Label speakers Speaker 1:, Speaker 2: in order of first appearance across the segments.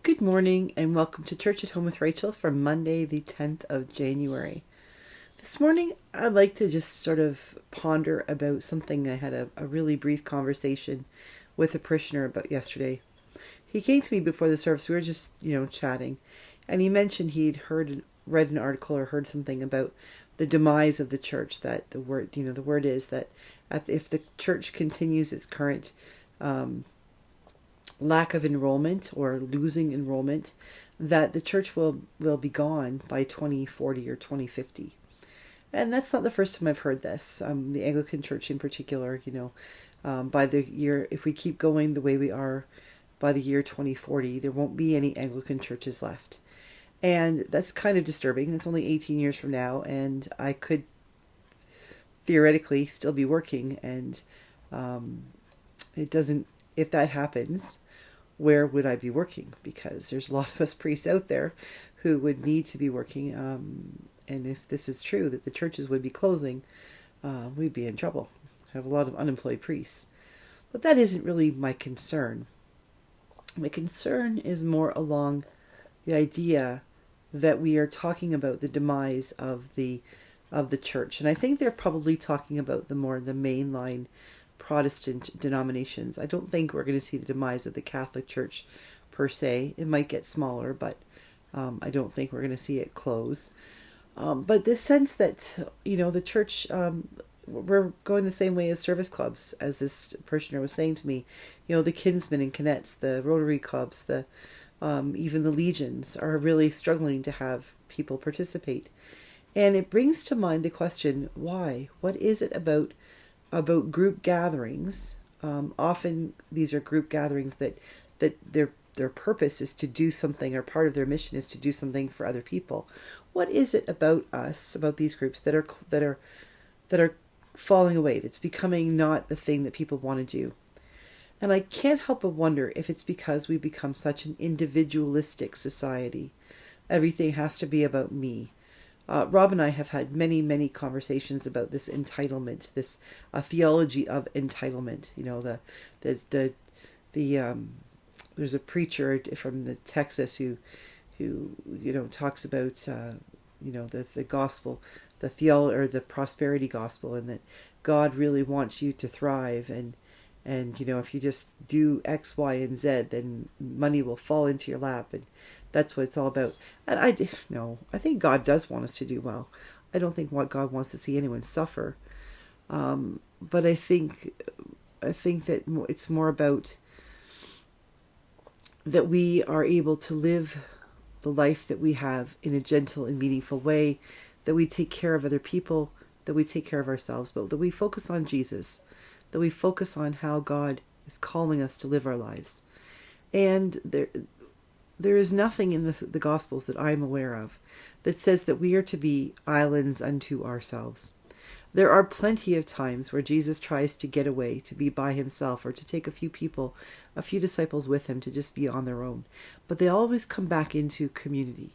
Speaker 1: Good morning and welcome to Church at Home with Rachael for Monday, the 10th of January. This morning, I'd like to just sort of ponder about something I had a really brief conversation with a parishioner about yesterday. He came to me before the service. We were just, chatting, and he mentioned he'd read an article or heard something about the demise of the church. That the word is that if the church continues its current lack of enrollment or losing enrollment, that the church will be gone by 2040 or 2050. And that's not the first time I've heard this. The Anglican Church in particular, by the year, if we keep going the way we are, by the year 2040, there won't be any Anglican churches left. And that's kind of disturbing. It's only 18 years from now, and I could theoretically still be working. And it doesn't, if that happens, where would I be working? Because there's a lot of us priests out there who would need to be working. And if this is true, that the churches would be closing, we'd be in trouble. I have a lot of unemployed priests. But that isn't really my concern. My concern is more along the idea that we are talking about the demise of the church. And I think they're probably talking about the mainline Protestant denominations. I don't think we're going to see the demise of the Catholic Church per se. It might get smaller, but I don't think we're going to see it close. But this sense that, the church, we're going the same way as service clubs, as this parishioner was saying to me. The Kinsmen and Kinettes, the Rotary clubs, even the Legions are really struggling to have people participate. And it brings to mind the question, why? What is it about group gatherings? Often these are group gatherings that their purpose is to do something, or part of their mission is to do something for other people. What is it about us, about these groups that are falling away, that's becoming not the thing that people want to do? And I can't help but wonder if it's because we become such an individualistic society. Everything has to be about me. Rob and I have had many, many conversations about this entitlement, this theology of entitlement. There's a preacher from Texas who talks about the gospel, the theology or the prosperity gospel, and that God really wants you to thrive, and if you just do X, Y, and Z, then money will fall into your lap, and that's what it's all about. And I think God does want us to do well. I don't think God wants to see anyone suffer. But I think that it's more about that we are able to live the life that we have in a gentle and meaningful way, that we take care of other people, that we take care of ourselves, but that we focus on Jesus, that we focus on how God is calling us to live our lives. And there is nothing in the Gospels that I'm aware of that says that we are to be islands unto ourselves. There are plenty of times where Jesus tries to get away, to be by himself, or to take a few disciples with him to just be on their own. But they always come back into community.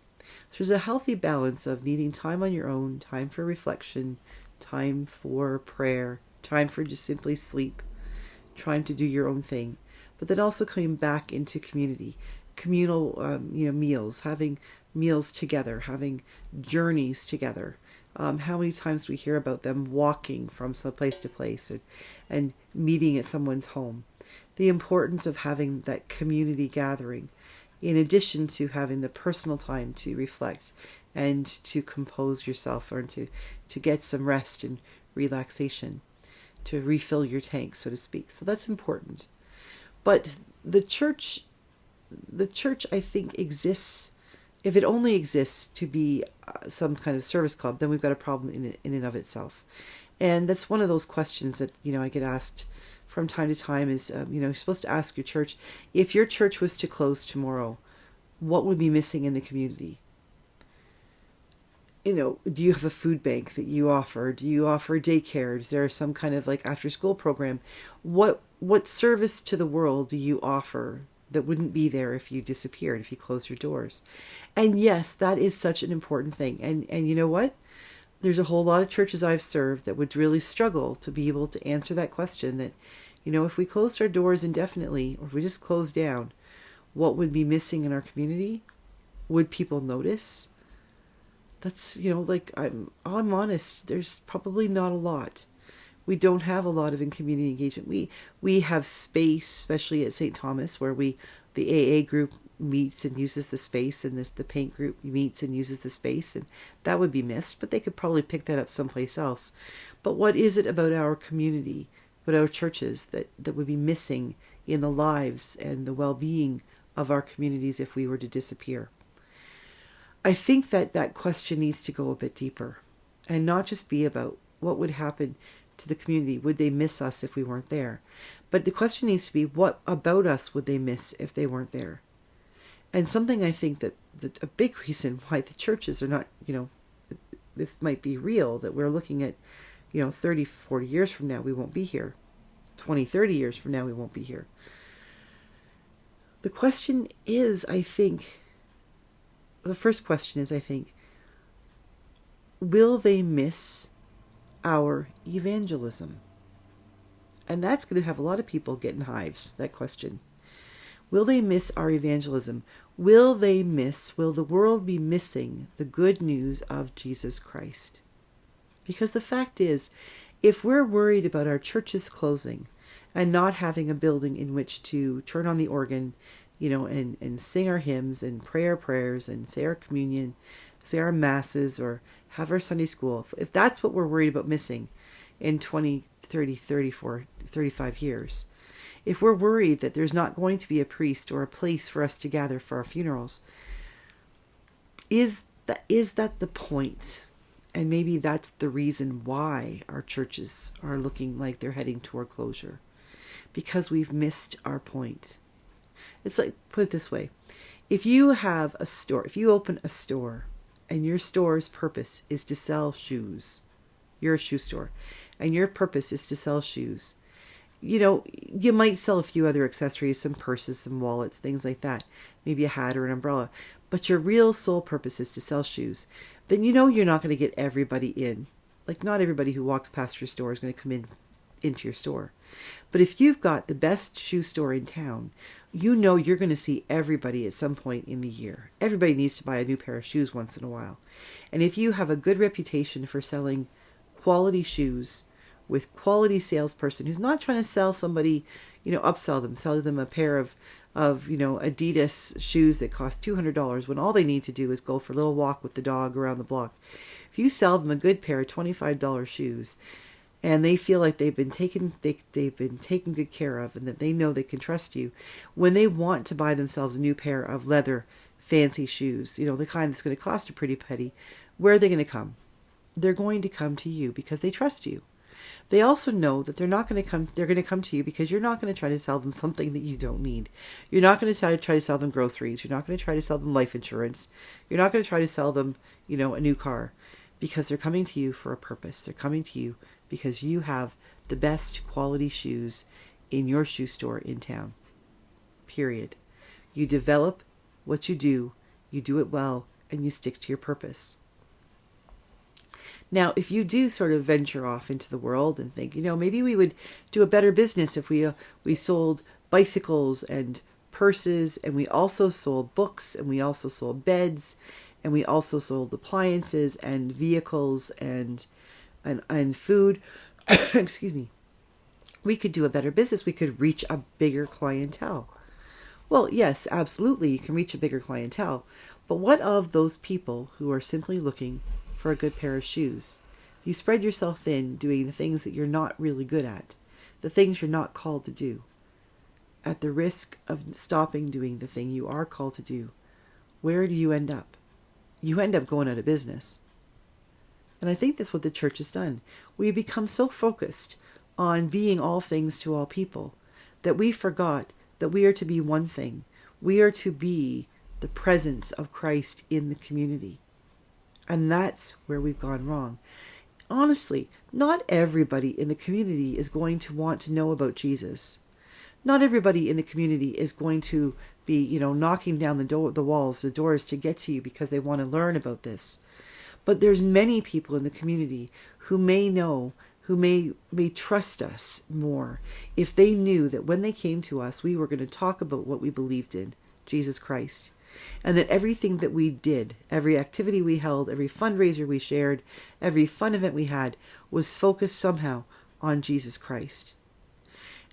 Speaker 1: So there's a healthy balance of needing time on your own, time for reflection, time for prayer, time for just simply sleep, trying to do your own thing, but then also coming back into community. Communal, meals, having meals together, having journeys together. How many times do we hear about them walking from some place to place and meeting at someone's home? The importance of having that community gathering, in addition to having the personal time to reflect and to compose yourself, or to get some rest and relaxation, to refill your tank, so to speak. So that's important. But the church, I think, exists, if it only exists to be some kind of service club, then we've got a problem in and of itself. And that's one of those questions that, I get asked from time to time is, you're supposed to ask your church, if your church was to close tomorrow, what would be missing in the community? Do you have a food bank that you offer? Do you offer daycare? Is there some kind of after school program? What service to the world do you offer that wouldn't be there if you disappeared, if you closed your doors? And yes, that is such an important thing. And you know what? There's a whole lot of churches I've served that would really struggle to be able to answer that question, that, if we closed our doors indefinitely, or if we just closed down, what would be missing in our community? Would people notice? That's, like, I'm honest, there's probably not a lot. We don't have a lot of community engagement. We have space, especially at St. Thomas, where the AA group meets and uses the space, and the paint group meets and uses the space, and that would be missed, but they could probably pick that up someplace else. But what is it about our community, about our churches, that would be missing in the lives and the well-being of our communities if we were to disappear? I think that question needs to go a bit deeper, and not just be about what would happen to the community. Would they miss us if we weren't there? But the question needs to be, what about us would they miss if they weren't there? And something I think that a big reason why the churches are not, this might be real, that we're looking at, 30, 40 years from now, we won't be here. 20, 30 years from now, we won't be here. The question is, I think, the first question is, I think, will they miss our evangelism? And that's going to have a lot of people getting hives, that question. Will they miss our evangelism? Will the world be missing the good news of Jesus Christ? Because the fact is, if we're worried about our churches closing and not having a building in which to turn on the organ, and sing our hymns and pray our prayers and say our communion, say our masses, or have our Sunday school, if that's what we're worried about missing in 20, 30, 34, 35 years, if we're worried that there's not going to be a priest or a place for us to gather for our funerals, is that the point? And maybe that's the reason why our churches are looking like they're heading toward closure, because we've missed our point. It's like, put it this way, if you have a store, if you open a store and your store's purpose is to sell shoes, you're a shoe store, and your purpose is to sell shoes, you might sell a few other accessories, some purses, some wallets, things like that, maybe a hat or an umbrella, but your real sole purpose is to sell shoes, then you're not going to get everybody in. Like, not everybody who walks past your store is going to come into your store. But if you've got the best shoe store in town, you're going to see everybody at some point in the year. Everybody needs to buy a new pair of shoes once in a while. And if you have a good reputation for selling quality shoes with quality salesperson who's not trying to sell somebody, upsell them, sell them a pair of Adidas shoes that cost $200 when all they need to do is go for a little walk with the dog around the block. If you sell them a good pair of $25 shoes, and they feel like they've been taken good care of, and that they know they can trust you, when they want to buy themselves a new pair of leather fancy shoes, the kind that's going to cost a pretty penny, where are they going to come? They're going to come to you because they trust you. They also know that they're going to come to you because you're not going to try to sell them something that you don't need. You're not going to try to sell them groceries. You're not going to try to sell them life insurance. You're not going to try to sell them, a new car, because they're coming to you for a purpose. They're coming to you because you have the best quality shoes in your shoe store in town. Period. You develop what you do it well, and you stick to your purpose. Now, if you do sort of venture off into the world and think, maybe we would do a better business if we sold bicycles and purses, and we also sold books, and we also sold beds, and we also sold appliances and vehicles and food. Excuse me. We could do a better business. We could reach a bigger clientele. Well, yes, absolutely, you can reach a bigger clientele. But what of those people who are simply looking for a good pair of shoes? You spread yourself thin doing the things that you're not really good at, the things you're not called to do, at the risk of stopping doing the thing you are called to do. Where do you end up? You end up going out of business. And I think that's what the church has done. We become so focused on being all things to all people that we forgot that we are to be one thing. We are to be the presence of Christ in the community. And that's where we've gone wrong. Honestly, not everybody in the community is going to want to know about Jesus. Not everybody in the community is going to be, knocking down the doors to get to you because they want to learn about this. But there's many people in the community who may know, who may trust us more if they knew that when they came to us, we were going to talk about what we believed in, Jesus Christ. And that everything that we did, every activity we held, every fundraiser we shared, every fun event we had, was focused somehow on Jesus Christ.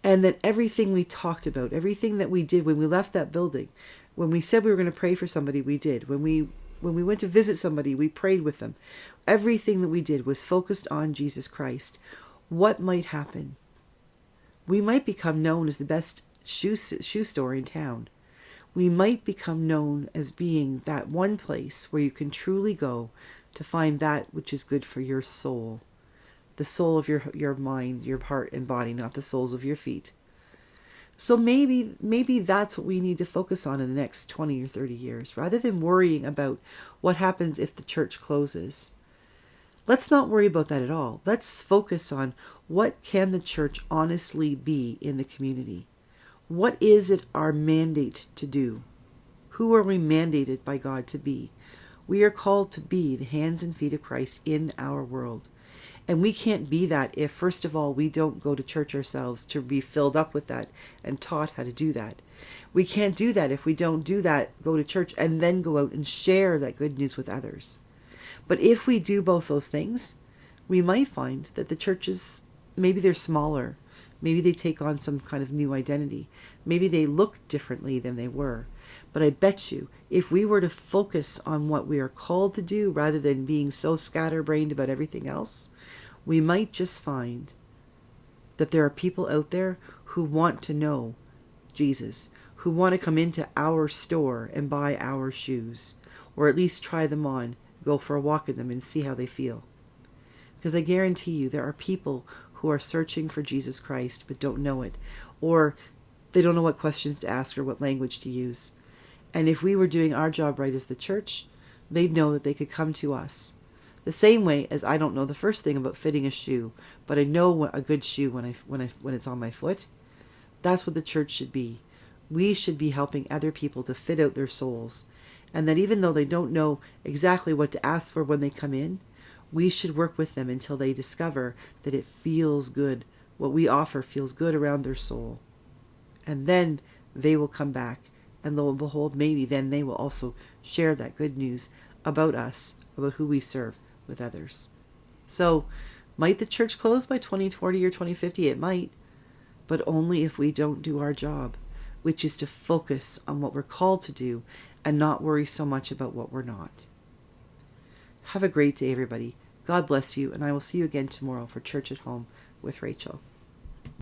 Speaker 1: And that everything we talked about, everything that we did when we left that building, when we said we were going to pray for somebody, we did. When we went to visit somebody, we prayed with them. Everything that we did was focused on Jesus Christ. What might happen? We might become known as the best shoe store in town. We might become known as being that one place where you can truly go to find that which is good for your soul. The soul of your mind, your heart and body, not the soles of your feet. So maybe that's what we need to focus on in the next 20 or 30 years, rather than worrying about what happens if the church closes. Let's not worry about that at all. Let's focus on what can the church honestly be in the community. What is it our mandate to do? Who are we mandated by God to be? We are called to be the hands and feet of Christ in our world. And we can't be that if, first of all, we don't go to church ourselves to be filled up with that and taught how to do that. We can't do that if we don't do that, go to church, and then go out and share that good news with others. But if we do both those things, we might find that the churches, maybe they're smaller. Maybe they take on some kind of new identity. Maybe they look differently than they were. But I bet you, if we were to focus on what we are called to do rather than being so scatterbrained about everything else, we might just find that there are people out there who want to know Jesus, who want to come into our store and buy our shoes, or at least try them on, go for a walk in them and see how they feel. Because I guarantee you there are people who are searching for Jesus Christ but don't know it, or they don't know what questions to ask or what language to use. And if we were doing our job right as the church, they'd know that they could come to us. The same way as I don't know the first thing about fitting a shoe, but I know a good shoe when it's on my foot. That's what the church should be. We should be helping other people to fit out their souls. And that even though they don't know exactly what to ask for when they come in, we should work with them until they discover that it feels good. What we offer feels good around their soul. And then they will come back. And lo and behold, maybe then they will also share that good news about us, about who we serve with others. So, might the church close by 2040 or 2050? It might. But only if we don't do our job, which is to focus on what we're called to do and not worry so much about what we're not. Have a great day, everybody. God bless you, and I will see you again tomorrow for Church at Home with Rachael.